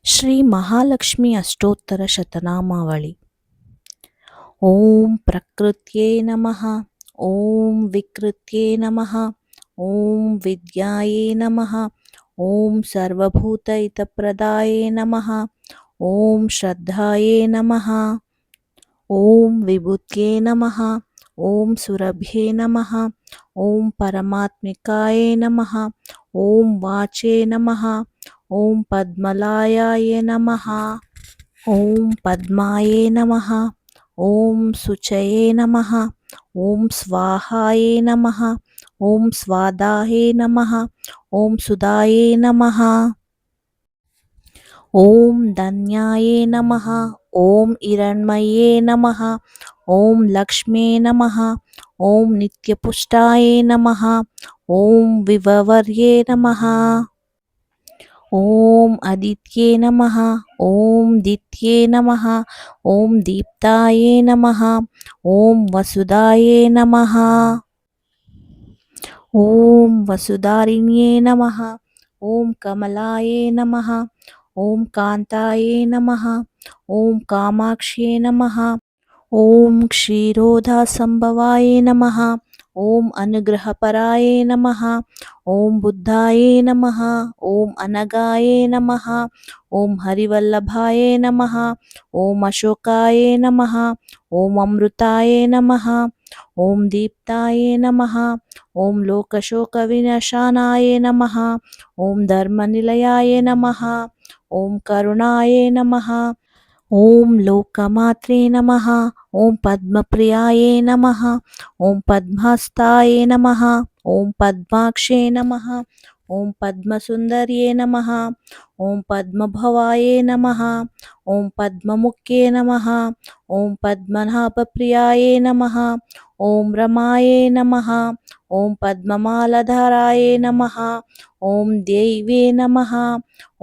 శ్రీ మహాలక్ష్మి అష్టోత్తర శతనామావళి. ఓం ప్రకృత్యై నమః. ఓం వికృత్యై నమః. ఓం విద్యాయై నమః. ఓం సర్వభూతహితప్రదాయై నమః. ఓం శ్రద్ధాయై నమః. ఓం విభూత్యై నమః. ఓం సురభ్యై నమః. ఓం పరమాత్మికాయ నమః. ఓం వాచే నమః. ఓం పద్మలాయాయ నమః. ఓం పద్మాయే నమః. ఓం శుచయే నమః. ఓం స్వాహాయే నమః. ఓం స్వాదాయే నమః. ఓం సుదాయే నమః. ఓం ధన్యాయే నమః. ఓం హిరణ్మయే నమః. ఓం లక్ష్మే నమః. ఓం నిత్యపుష్టాయే నమః. ఓం విభవర్యే నమః. ఓం ఆదిత్యే నమః. ఓం దిత్యే నమః. ఓం దీప్తాయే నమః. ఓం వసుదాయే నమః. ఓం వసుధారిణ్యే నమః. ఓం కమలాయే నమః. ఓం కాంతాయే నమః. ఓం కామాక్ష్యే నమః. ఓం క్షీరోదాసంభవాయ నమః. ఓం అనుగ్రహపరాయే నమః. ఓం బుద్ధాయే నమః. ఓం అనగాయే నమః. ఓం హరివల్లభాయే నమః. ఓం అశోకాయే నమః. ఓం అమృతాయే నమః. ఓం దీప్తాయే నమః. ఓం లోకశోక వినాశానాయ నమః. ఓం ధర్మనిలయాయ నమః. ఓం కరుణాయే నమః. ఓం లోకమాత్రే నమః. ఓం పద్మప్రియాయే నమః. ఓం పద్మహస్తాయే నమః. ఓం పద్మాక్షే నమః. ఓం పద్మసుందర్యే నమః. ఓం పద్మభవాయే నమః. ఓం పద్మముఖ్యే నమః. ఓం పద్మనాభప్రియాయే నమః. ఓం రమాయే నమః. ఓం పద్మమాలధారాయే నమః. ఓం దేవే నమః.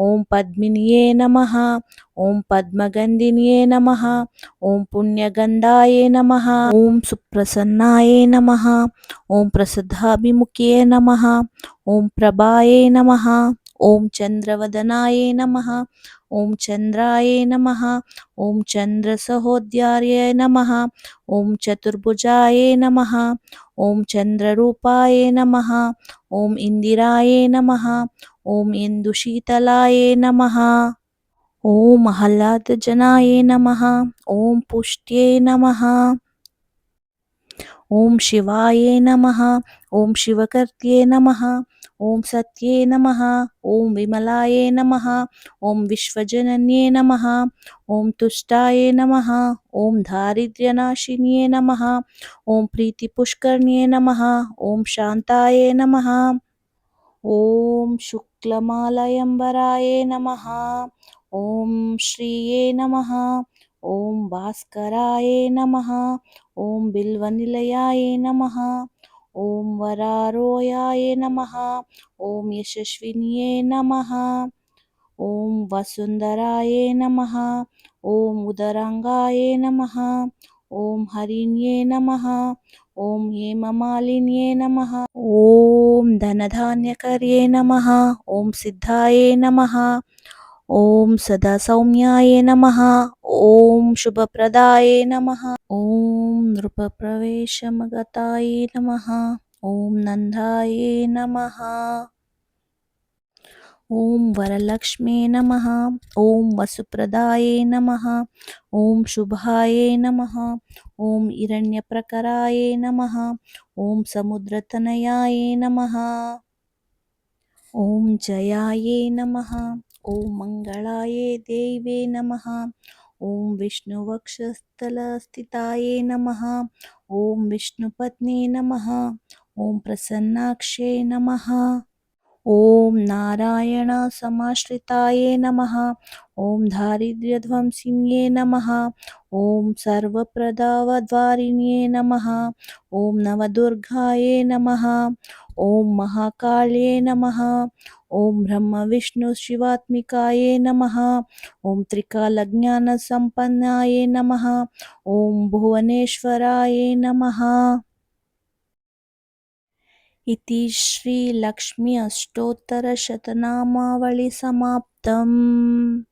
ఓం పద్మిన్యే నమః. ఓం పద్మగంధిన్యే నమః. ఓం పుణ్యగంధాయే నమః. ఓం సుప్రసన్నాయే నమః. ఓం ప్రసద్ధాభిముఖ్యే నమః. ఓం ప్రభాయే నమః. ఓం చంద్రవదనాయే నమః. ఓం చంద్రాయే నమః. ఓం చంద్రసహోదయాయ నమః. ఓం చతుర్భుజాయే నమః. ఓం చంద్రరూపాయే నమః. ఓం ఇందిరాయే నమః. ఓం ఇందుశీతలాయే నమః. ఓం ఆహ్లాదజనాయే నమః. ఓం పుష్ట్యే నమః. ఓం శివాయే నమః. ఓం శివకర్త్యే నమః. ఓం సత్యే నమః. ఓం విమలాయే నమః. ఓం విశ్వజనన్యే నమః. ఓం తుష్టాయే నమః. ఓం దారిద్ర్యనాశిన్యే నమః. ఓం ప్రీతిపుష్కర్ణ్యే నమః. ఓం శాంతాయే నమః. ఓం శుక్లమాలయంబరాయే నమః. ఓం శ్రీయే నమః. ఓం భాస్కరాయే నమః. ఓం బిల్వనిలయాయ నమః. ఓం వరారోయాయ నమః. ఓం యశస్విన్యే నమః. ఓం వసుంధరాయే నమః. ఓం ఉదరాంగాయే నమః. ఓం హరిణ్యే నమః. ఓం హేమమాలిన్యే నమః. ఓం ధనధాన్యకర్యే నమః. ఓం సిద్ధాయే నమః. ఓం సదా సౌమ్యాయ నమః. ఓం శుభప్రదాయే నమః. ఓం నృపప్రవేశమగతాయ నమః. ఓం నందాయే నమః. ఓం వరలక్ష్మే నమః. ఓం వసుప్రదాయే నమః. ఓం శుభాయే నమః. ఓం హిరణ్యప్రకరాయే నమః. ఓం సముద్రతనయాయే నమః. ఓం జయాయే నమః. ఓం మంగళాయే దేవే నమః. ఓం విష్ణువక్షస్థలస్థితాయే నమః. ఓం విష్ణుపత్నే నమః. ఓం ప్రసన్నాక్షే నమః. ఓం నారాయణ సమాశ్రితాయే నమః. ఓం దారిద్ర్యధ్వంసిన్యే నమః. ఓం సర్వప్రదావద్వారిణ్యే నమః. ఓం నవదుర్గాయే నమః. ఓం మహాకాళ్యే నమః. ఓం బ్రహ్మ విష్ణు శివాత్మికాయే నమః. ఓం త్రికాలజ్ఞాన సంపన్నాయే నమః. ఓం భువనేశ్వరాయే నమః. इति श्री लक्ष्मी अष्टोत्तर शतनामावली समाप्तम्.